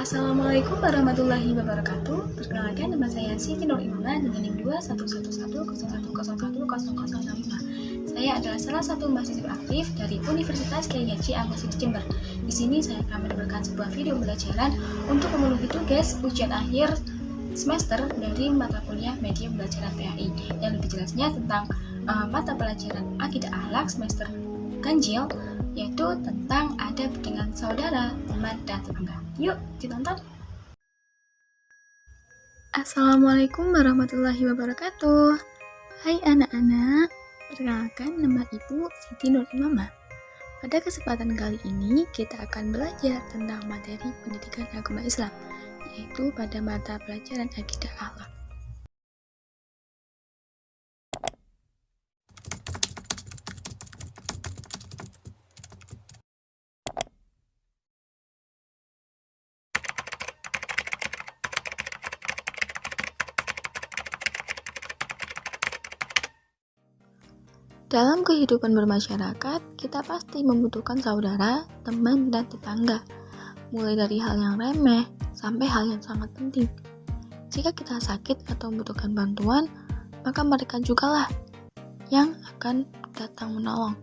Assalamualaikum warahmatullahi wabarakatuh. Perkenalkan, nama saya Siti Nur Imamah dengan NIM 21110101005. Saya adalah salah satu mahasiswa aktif dari Universitas Kyai Haji Ahmad Siti Jember. Di sini saya akan menampilkan sebuah video pembelajaran untuk memenuhi tugas ujian akhir semester dari mata kuliah media pembelajaran PAI. Yang lebih jelasnya tentang mata pelajaran akidah akhlak semester ganjil, yaitu tentang adab dengan saudara, teman, dan tetangga. Yuk, ditonton! Assalamualaikum warahmatullahi wabarakatuh. Hai anak-anak, perkenalkan nama Ibu Siti Nur Imamah. Pada kesempatan kali ini kita akan belajar tentang materi pendidikan agama Islam, yaitu pada mata pelajaran akidah akhlak. Dalam kehidupan bermasyarakat, kita pasti membutuhkan saudara, teman, dan tetangga, mulai dari hal yang remeh sampai hal yang sangat penting. Jika kita sakit atau membutuhkan bantuan, maka mereka jugalah yang akan datang menolong.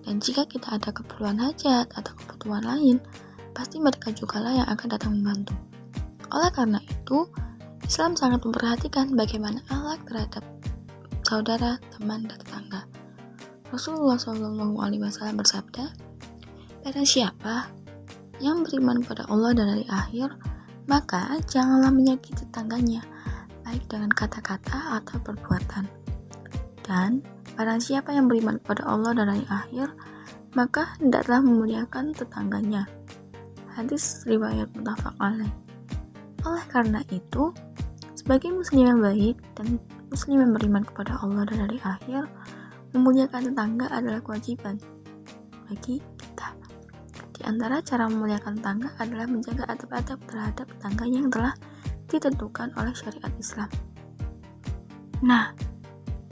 Dan jika kita ada keperluan hajat atau kebutuhan lain, pasti mereka jugalah yang akan datang membantu. Oleh karena itu, Islam sangat memperhatikan bagaimana akhlak terhadap saudara, teman, dan tetangga. Rasulullah SAW bersabda, "Barang siapa yang beriman kepada Allah dan hari akhir, maka janganlah menyakiti tetangganya, baik dengan kata-kata atau perbuatan. Dan barang siapa yang beriman kepada Allah dan hari akhir, maka hendaklah memuliakan tetangganya." Hadis riwayat muttafaq alaih. Oleh karena itu, sebagai muslim yang baik dan muslim yang beriman kepada Allah dan hari akhir, memuliakan tetangga adalah kewajiban bagi kita. Di antara cara memuliakan tetangga adalah menjaga adab-adab terhadap tetangga yang telah ditentukan oleh syariat Islam. Nah,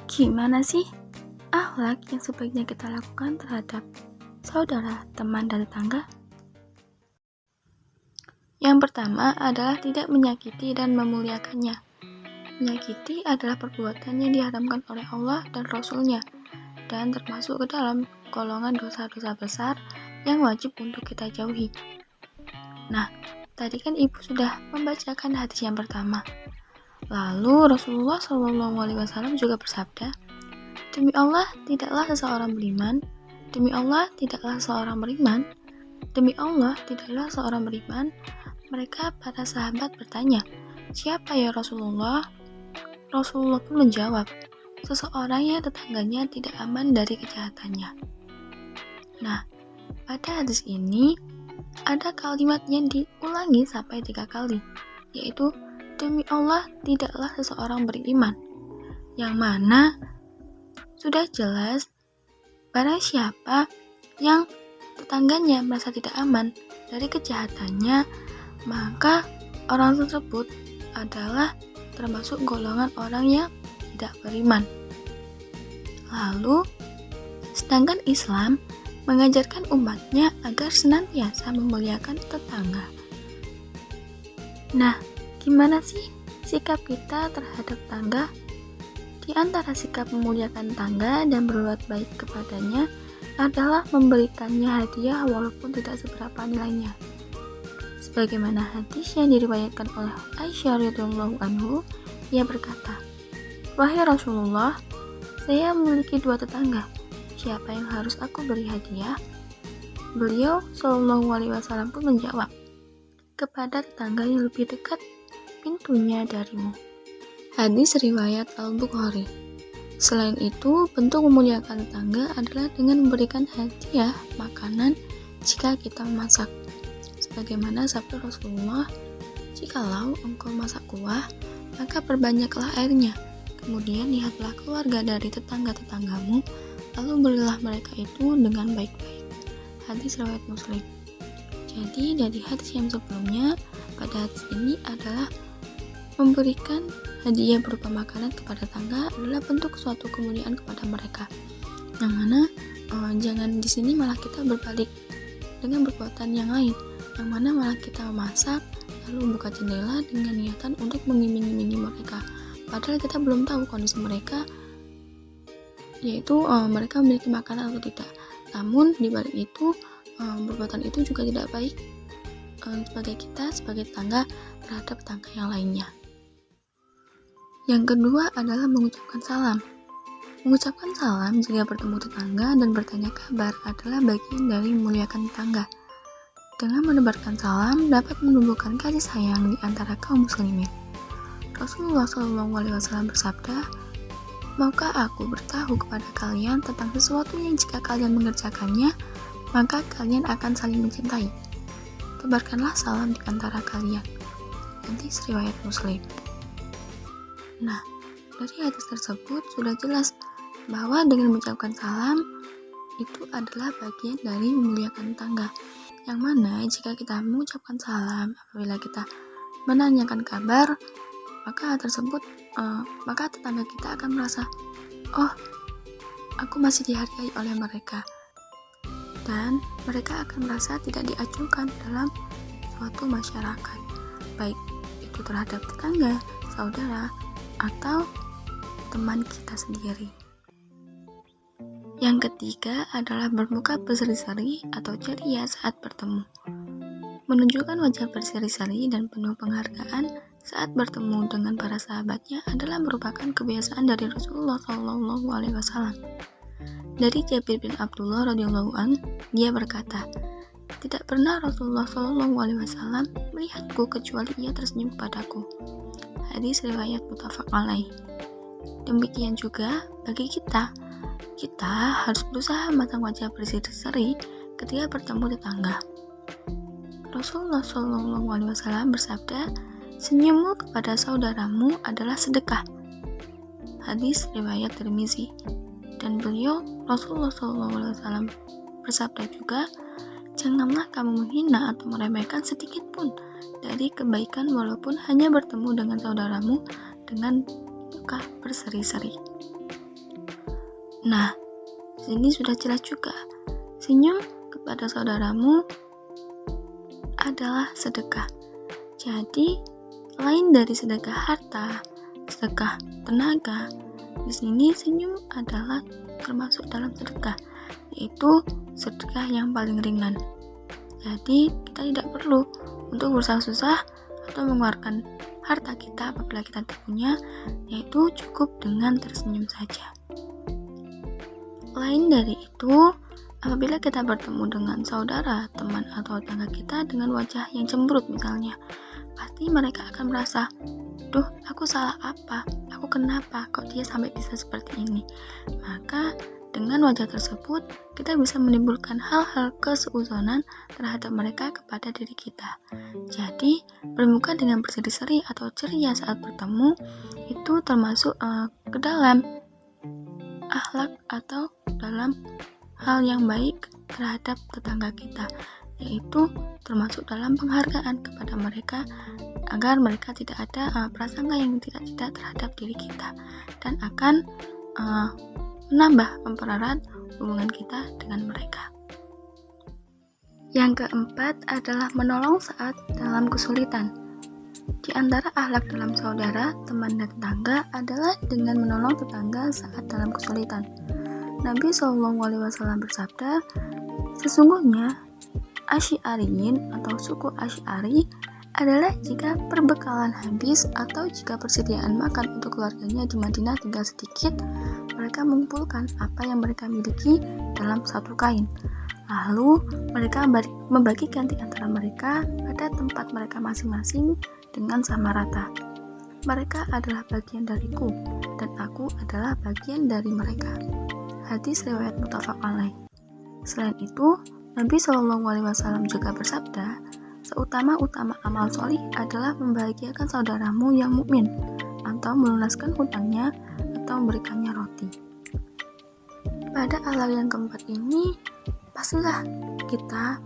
gimana sih akhlak yang sebaiknya kita lakukan terhadap saudara, teman, dan tetangga? Yang pertama adalah tidak menyakiti dan memuliakannya. Menyakiti adalah perbuatan yang diharamkan oleh Allah dan Rasul-Nya, dan termasuk ke dalam golongan dosa-dosa besar yang wajib untuk kita jauhi. Nah, tadi kan Ibu sudah membacakan hadis yang pertama. Lalu Rasulullah SAW juga bersabda, "Demi Allah tidaklah seseorang beriman, demi Allah tidaklah seorang beriman, demi Allah tidaklah seorang beriman." Mereka para sahabat bertanya, "Siapa ya Rasulullah?" Rasulullah pun menjawab, "Seseorang yang tetangganya tidak aman dari kejahatannya." Nah, pada hadis ini ada kalimat yang diulangi sampai 3 kali, yaitu "Demi Allah tidaklah seseorang beriman", yang mana sudah jelas barang siapa yang tetangganya merasa tidak aman dari kejahatannya, maka orang tersebut adalah termasuk golongan orang yang tidak beriman. Lalu, sedangkan Islam mengajarkan umatnya agar senantiasa memuliakan tetangga. Nah, gimana sih sikap kita terhadap tetangga? Di antara sikap memuliakan tetangga dan berbuat baik kepadanya adalah memberikannya hadiah walaupun tidak seberapa nilainya. Sebagaimana hadis yang diriwayatkan oleh Aisyah radhiyallahu anhu, ia berkata, "Wahai Rasulullah, saya memiliki 2 tetangga. Siapa yang harus aku beri hadiah?" Beliau SAW pun menjawab, "Kepada tetangga yang lebih dekat pintunya darimu." Hadis riwayat Al-Bukhari. Selain itu, bentuk memuliakan tetangga adalah dengan memberikan hadiah makanan jika kita memasak. Sebagaimana sabda Rasulullah, "Jikalau engkau masak kuah, maka perbanyaklah airnya. Kemudian lihatlah keluarga dari tetangga-tetanggamu, lalu berilah mereka itu dengan baik-baik." Hadis riwayat Muslim. Jadi dari hadis yang sebelumnya, pada hadis ini adalah memberikan hadiah berupa makanan kepada tetangga adalah bentuk suatu kemuliaan kepada mereka. Yang mana jangan di sini malah kita berbalik dengan perbuatan yang lain, yang mana malah kita memasak lalu buka jendela dengan niatan untuk mengiming-imingi mereka. Padahal kita belum tahu kondisi mereka, yaitu mereka memiliki makanan atau tidak. Namun di balik itu, perbuatan itu juga tidak baik sebagai tetangga terhadap tetangga yang lainnya. Yang kedua adalah mengucapkan salam. Mengucapkan salam jika bertemu tetangga dan bertanya kabar adalah bagian dari memuliakan tetangga. Dengan menebarkan salam dapat menumbuhkan kasih sayang di antara kaum muslimin. Rasulullah SAW bersabda, "Maukah aku beritahu kepada kalian tentang sesuatu yang jika kalian mengerjakannya, maka kalian akan saling mencintai. Tebarkanlah salam di antara kalian." Hadis riwayat Muslim. Nah, dari hadis tersebut sudah jelas bahwa dengan mengucapkan salam itu adalah bagian dari memuliakan tetangga. Yang mana jika kita mengucapkan salam apabila kita menanyakan kabar, maka tetangga kita akan merasa, oh, aku masih dihargai oleh mereka, dan mereka akan merasa tidak diacuhkan dalam suatu masyarakat, baik itu terhadap tetangga, saudara, atau teman kita sendiri. Yang ketiga adalah bermuka berseri-seri atau ceria saat bertemu. Menunjukkan wajah berseri-seri dan penuh penghargaan saat bertemu dengan para sahabatnya adalah merupakan kebiasaan dari Rasulullah SAW. Dari Jabir bin Abdullah radhiyallahu an, dia berkata, "Tidak pernah Rasulullah SAW melihatku kecuali ia tersenyum kepadaku." Hadis riwayat muttafaq alaih. Demikian juga bagi kita harus berusaha memasang wajah berseri-seri ketika bertemu tetangga. Rasulullah SAW bersabda, "Senyummu kepada saudaramu adalah sedekah." Hadis riwayat Tirmizi. Dan Rasulullah SAW bersabda juga, "Janganlah kamu menghina atau meremehkan sedikit pun dari kebaikan walaupun hanya bertemu dengan saudaramu dengan muka berseri-seri." Nah, sini sudah jelas juga, senyum kepada saudaramu adalah sedekah. Jadi, selain dari sedekah harta, sedekah tenaga, di sini senyum adalah termasuk dalam sedekah, yaitu sedekah yang paling ringan. Jadi, kita tidak perlu untuk bersusah-susah atau mengeluarkan harta kita apabila kita tidak punya, yaitu cukup dengan tersenyum saja. Lain dari itu, apabila kita bertemu dengan saudara, teman, atau tetangga kita dengan wajah yang cemberut misalnya, pasti mereka akan merasa, "Duh, aku salah apa? Aku kenapa? Kok dia sampai bisa seperti ini?" Maka dengan wajah tersebut, kita bisa menimbulkan hal-hal keseuzonan terhadap mereka kepada diri kita. Jadi, bermuka dengan berseri-seri atau ceria saat bertemu, itu termasuk ke dalam akhlak atau dalam hal yang baik terhadap tetangga kita, yaitu termasuk dalam penghargaan kepada mereka agar mereka tidak ada prasangka yang tidak terhadap diri kita dan akan mempererat hubungan kita dengan mereka. Yang keempat adalah menolong saat dalam kesulitan. Di antara akhlak dalam saudara, teman, dan tetangga adalah dengan menolong tetangga saat dalam kesulitan. Nabi SAW bersabda, "Sesungguhnya Asy'ariyin atau suku Asy'ari adalah jika perbekalan habis atau jika persediaan makan untuk keluarganya di Madinah tinggal sedikit, mereka mengumpulkan apa yang mereka miliki dalam satu kain. Lalu mereka membagikan di antara mereka pada tempat mereka masing-masing dengan sama rata. Mereka adalah bagian dariku dan aku adalah bagian dari mereka." Hadis riwayat muttafaq alaih. Selain itu, Nabi SAW juga bersabda, "Seutama-utama amal solih adalah membahagiakan saudaramu yang mukmin, atau melunaskan hutangnya, atau memberikannya roti." Pada akhlak yang keempat ini, pastilah kita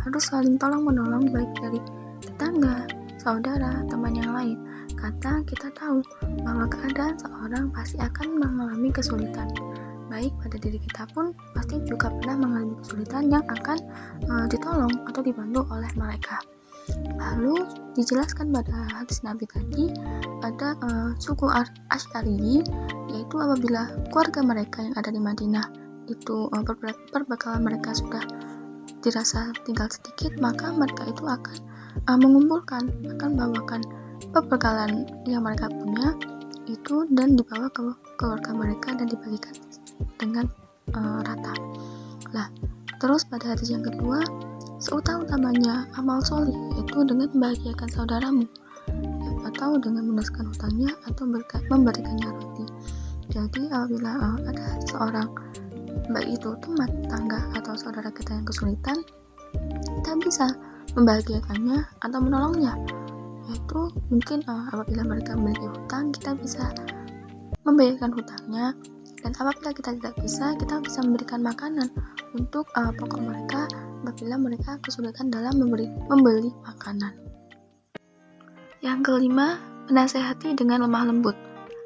harus saling tolong menolong baik dari tetangga, saudara, teman yang lain. Karena kita tahu bahwa keadaan seorang pasti akan mengalami kesulitan. Baik pada diri kita pun pasti juga pernah mengalami kesulitan yang akan ditolong atau dibantu oleh mereka. Lalu dijelaskan pada hadis Nabi tadi ada suku Asy'ari, yaitu apabila keluarga mereka yang ada di Madinah itu perbekalan mereka sudah dirasa tinggal sedikit, maka mereka itu akan akan bawakan perbekalan yang mereka punya itu dan dibawa ke keluarga mereka dan dibagikan dengan rata. Lah, terus pada hadis yang kedua, seutama-utamanya amal solih yaitu dengan membahagiakan saudaramu, atau dengan melunaskan hutangnya atau memberikannya roti. Jadi apabila ada seorang, baik itu teman, tangga atau saudara kita yang kesulitan, kita bisa membahagiakannya atau menolongnya. Yaitu mungkin apabila mereka memiliki hutang, kita bisa membayarkan hutangnya, dan apabila kita tidak bisa, kita bisa memberikan makanan untuk pokok mereka apabila mereka kesulitan dalam membeli makanan. Yang kelima, menasehati dengan lemah lembut.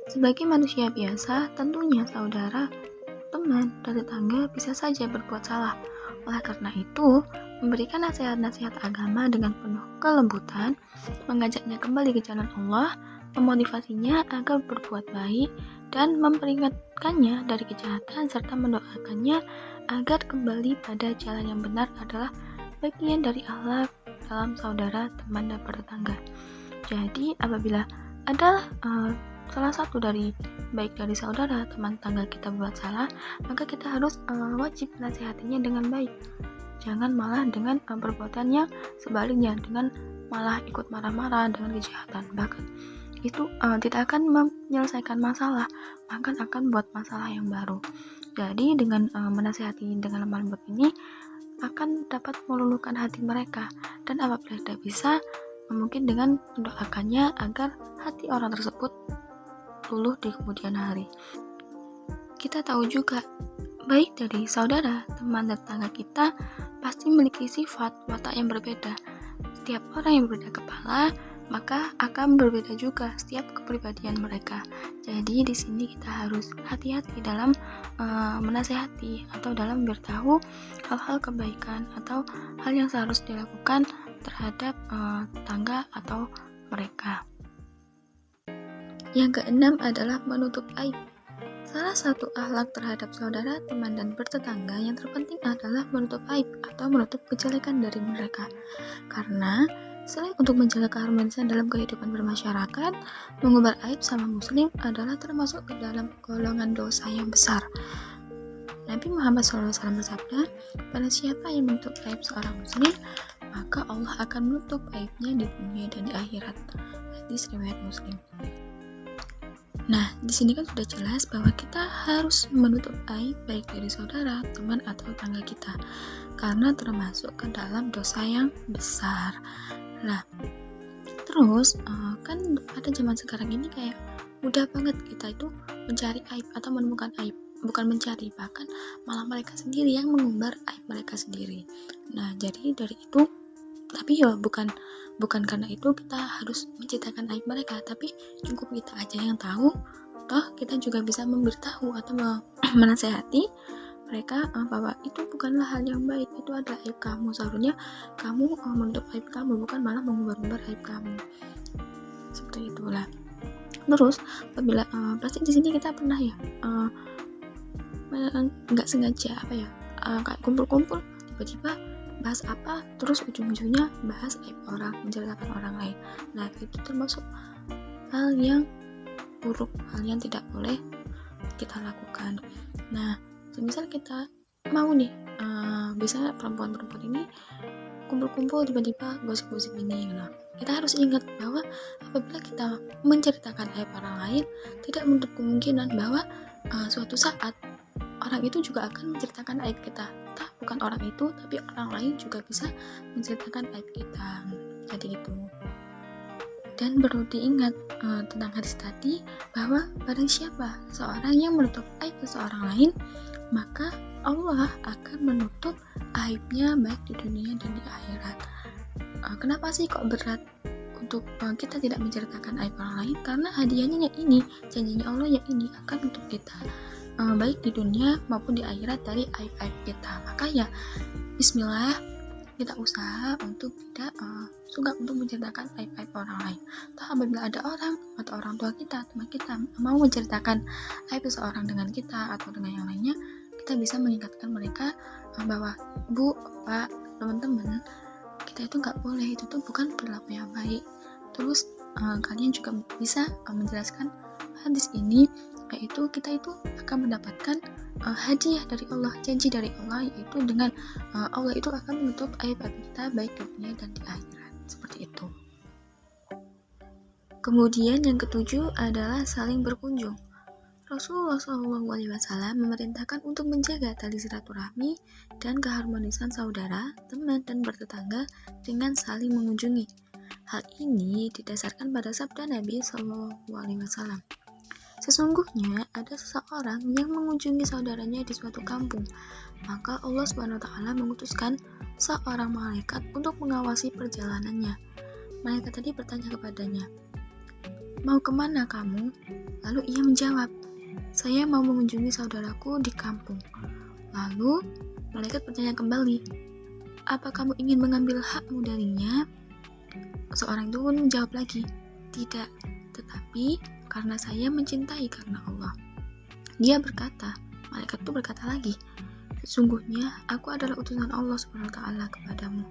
Sebagai manusia biasa, tentunya saudara, teman, dan tetangga bisa saja berbuat salah. Oleh karena itu, memberikan nasihat-nasihat agama dengan penuh kelembutan, mengajaknya kembali ke jalan Allah, memotivasinya agar berbuat baik, dan memperingatkannya dari kejahatan serta mendoakannya agar kembali pada jalan yang benar adalah bagian dari akhlak dalam saudara, teman, dan bertetangga. Jadi apabila ada salah satu dari baik dari saudara, teman, tangga kita buat salah, maka kita harus wajib menasihatinya dengan baik. Jangan malah dengan perbuatan yang sebaliknya, dengan malah ikut marah-marah dengan kejahatan. Bahkan itu tidak akan menyelesaikan masalah, bahkan akan buat masalah yang baru. Jadi dengan menasihati dengan lemah lembut ini akan dapat meluluhkan hati mereka, dan apabila tidak bisa, mungkin dengan mendoakannya agar hati orang tersebut luluh di kemudian hari. Kita tahu juga, baik dari saudara, teman, dan tetangga kita pasti memiliki sifat watak yang berbeda. Setiap orang yang berbeda kepala, maka akan berbeda juga setiap kepribadian mereka. Jadi di sini kita harus hati-hati dalam menasehati atau dalam beritahu hal-hal kebaikan atau hal yang seharusnya dilakukan terhadap tetangga atau mereka. Yang keenam adalah menutup aib. Salah satu akhlak terhadap saudara, teman, dan bertetangga yang terpenting adalah menutup aib atau menutup kejelekan dari mereka. Karena selain untuk menjaga keharmonisan dalam kehidupan bermasyarakat, mengumbar aib sama muslim adalah termasuk ke dalam golongan dosa yang besar. Nabi Muhammad SAW bersabda, "Pada siapa yang menutup aib seorang muslim, maka Allah akan menutup aibnya di dunia dan di akhirat." Hadis riwayat Muslim. Nah, di sini kan sudah jelas bahwa kita harus menutup aib baik dari saudara, teman, atau tetangga kita, karena termasuk ke dalam dosa yang besar. Nah, terus kan pada zaman sekarang ini kayak mudah banget kita itu mencari aib atau menemukan aib. Bukan mencari, bahkan malah mereka sendiri yang mengumbar aib mereka sendiri. Nah, jadi dari itu, tapi ya bukan karena itu kita harus menceritakan aib mereka, tapi cukup kita aja yang tahu. Toh kita juga bisa memberitahu atau menasehati mereka bahwa itu bukanlah hal yang baik, itu adalah aib kamu, seharusnya kamu menutup aib kamu, bukan malah mengumbar-umbar aib kamu. Seperti itulah. Terus apabila pasti di sini kita pernah ya nggak sengaja kayak kumpul-kumpul tiba-tiba bahas apa, terus ujung-ujungnya bahas aib orang, menceritakan orang lain. Nah, itu termasuk hal yang buruk, hal yang tidak boleh kita lakukan. Nah, semisal kita mau nih bisa perempuan-perempuan ini kumpul-kumpul tiba-tiba gosip-gosip ini, nah, kita harus ingat bahwa apabila kita menceritakan aib orang lain, tidak menutup kemungkinan bahwa suatu saat orang itu juga akan menceritakan aib kita. Entah bukan orang itu, tapi orang lain juga bisa menceritakan aib kita. Jadi itu. Dan perlu diingat tentang hadis tadi, bahwa barang siapa seorang yang menutup aib seseorang lain, maka Allah akan menutup aibnya baik di dunia dan di akhirat. Kenapa sih kok berat untuk kita tidak menceritakan aib orang lain? Karena hadiahnya yang ini, janjinya Allah yang ini akan untuk kita baik di dunia maupun di akhirat dari aib-aib kita. Maka ya bismillah, kita usaha untuk tidak suka untuk menceritakan aib-aib orang lain. Atau apabila ada orang atau orang tua kita, teman kita mau menceritakan aib seseorang dengan kita atau dengan yang lainnya, kita bisa mengingatkan mereka bahwa Bu, Pak, teman-teman, kita itu nggak boleh, itu tuh bukan perilaku yang baik. Terus kalian juga bisa menjelaskan hadis ini, yaitu kita itu akan mendapatkan hadiah dari Allah, janji dari Allah, yaitu dengan Allah itu akan menutup aib-aib kita baik di dunia dan di akhirat, seperti itu. Kemudian yang ketujuh adalah saling berkunjung. Rasulullah SAW memerintahkan untuk menjaga tali silaturahmi dan keharmonisan saudara, teman, dan bertetangga dengan saling mengunjungi. Hal ini didasarkan pada sabda Nabi SAW. Sesungguhnya ada seseorang yang mengunjungi saudaranya di suatu kampung, maka Allah SWT mengutuskan seorang malaikat untuk mengawasi perjalanannya. Malaikat tadi bertanya kepadanya, "Mau kemana kamu?" Lalu ia menjawab, "Saya mau mengunjungi saudaraku di kampung." Lalu malaikat bertanya kembali, "Apa kamu ingin mengambil hakmu darinya?" Seorang itu pun menjawab lagi, "Tidak, tetapi karena saya mencintai karena Allah." Dia berkata, malaikat itu berkata lagi, "Sesungguhnya aku adalah utusan Allah SWT kepadamu,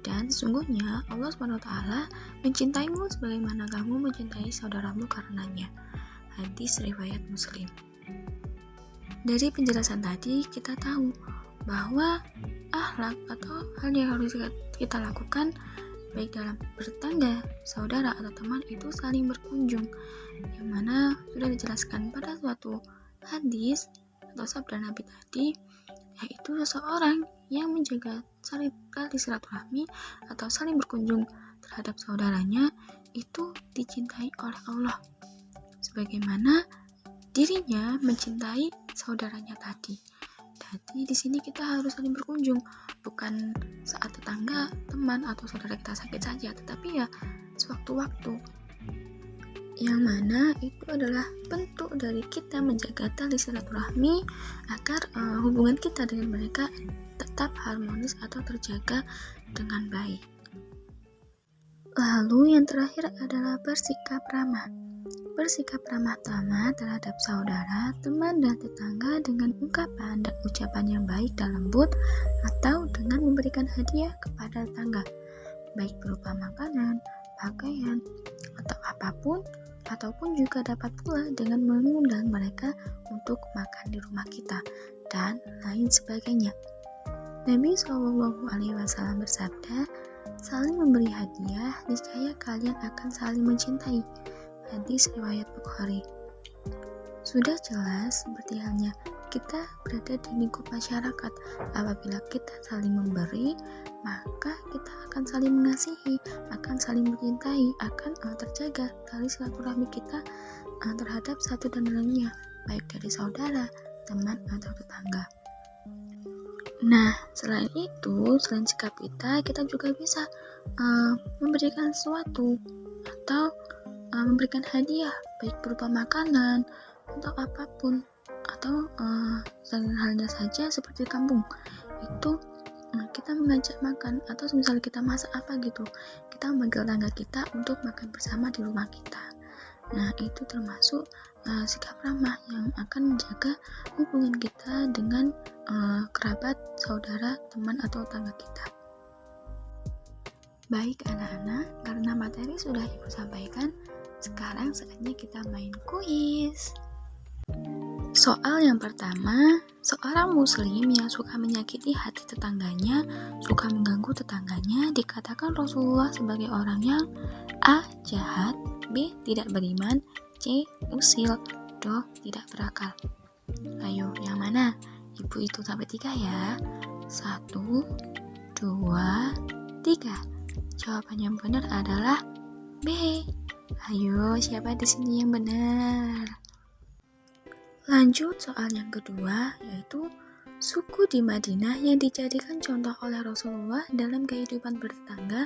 dan sesungguhnya Allah SWT mencintaimu sebagaimana kamu mencintai saudaramu karenanya." Hadis riwayat Muslim. Dari penjelasan tadi kita tahu bahwa akhlak atau hal yang harus kita lakukan baik dalam bertetangga, saudara, atau teman itu saling berkunjung, yang mana sudah dijelaskan pada suatu hadis atau sabda Nabi tadi, yaitu seseorang yang menjaga tali silaturahmi atau saling berkunjung terhadap saudaranya itu dicintai oleh Allah, sebagaimana dirinya mencintai saudaranya tadi. Jadi di sini kita harus saling berkunjung, bukan saat tetangga, teman, atau saudara kita sakit saja, tetapi ya sewaktu-waktu. Yang mana itu adalah bentuk dari kita menjaga tali silaturahmi agar hubungan kita dengan mereka tetap harmonis atau terjaga dengan baik. Lalu yang terakhir adalah bersikap ramah. Bersikap ramah tamah terhadap saudara, teman, dan tetangga dengan ungkapan dan ucapan yang baik dan lembut, atau dengan memberikan hadiah kepada tetangga, baik berupa makanan, pakaian, atau apapun, ataupun juga dapat pula dengan mengundang mereka untuk makan di rumah kita, dan lain sebagainya. Nabi SAW bersabda, "Saling memberi hadiah, niscaya kalian akan saling mencintai." Hadis riwayat Bukhari. Sudah jelas seperti halnya kita berada di lingkup masyarakat. Apabila kita saling memberi, maka kita akan saling mengasihi, akan saling mencintai, akan terjaga tali silaturahmi kita terhadap satu dan lainnya, baik dari saudara, teman, atau tetangga. Nah, selain itu, selain sikap kita juga bisa memberikan sesuatu atau memberikan hadiah, baik berupa makanan atau apapun, atau halnya saja seperti kampung itu kita mengajak makan, atau misalnya kita masak apa gitu, kita memanggil tetangga kita untuk makan bersama di rumah kita. Nah, itu termasuk sikap ramah yang akan menjaga hubungan kita dengan kerabat, saudara, teman, atau tetangga kita. Baik anak-anak, karena materi sudah Ibu sampaikan, sekarang saatnya kita main kuis. Soal yang pertama, seorang muslim yang suka menyakiti hati tetangganya, suka mengganggu tetangganya, dikatakan Rasulullah sebagai orang yang A. jahat, B. tidak beriman, C. usil, D. tidak berakal. Ayo, yang mana? Ibu itu sampai 3 ya. 1, 2, 3. Jawaban yang benar adalah B. Ayo, siapa di sini yang benar? Lanjut soal yang kedua, yaitu suku di Madinah yang dijadikan contoh oleh Rasulullah dalam kehidupan bertetangga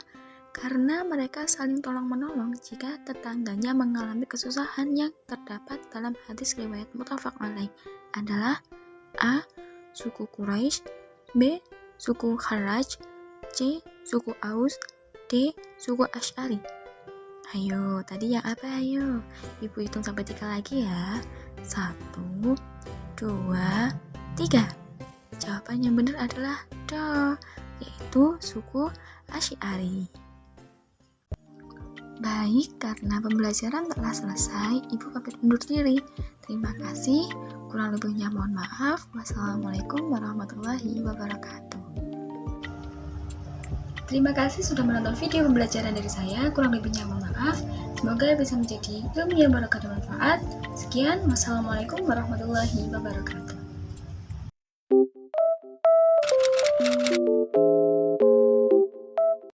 karena mereka saling tolong-menolong jika tetangganya mengalami kesusahan yang terdapat dalam hadis riwayat muttafaq alaih adalah A. suku Quraisy, B. suku Kharaj, C. Suku Aus. D. Suku Asy'ari. Ayo, tadi yang apa ayo? Ibu hitung sampai 3 lagi ya. 1, 2, 3. Jawaban yang benar adalah D, yaitu suku Asy'ari. Baik, karena pembelajaran telah selesai, Ibu pamit undur diri. Terima kasih, kurang lebihnya mohon maaf. Wassalamualaikum warahmatullahi wabarakatuh. Terima kasih sudah menonton video pembelajaran dari saya, kurang lebihnya mohon maaf. Semoga bisa menjadi ilmu yang barokah dan manfaat. Sekian, wassalamualaikum warahmatullahi wabarakatuh.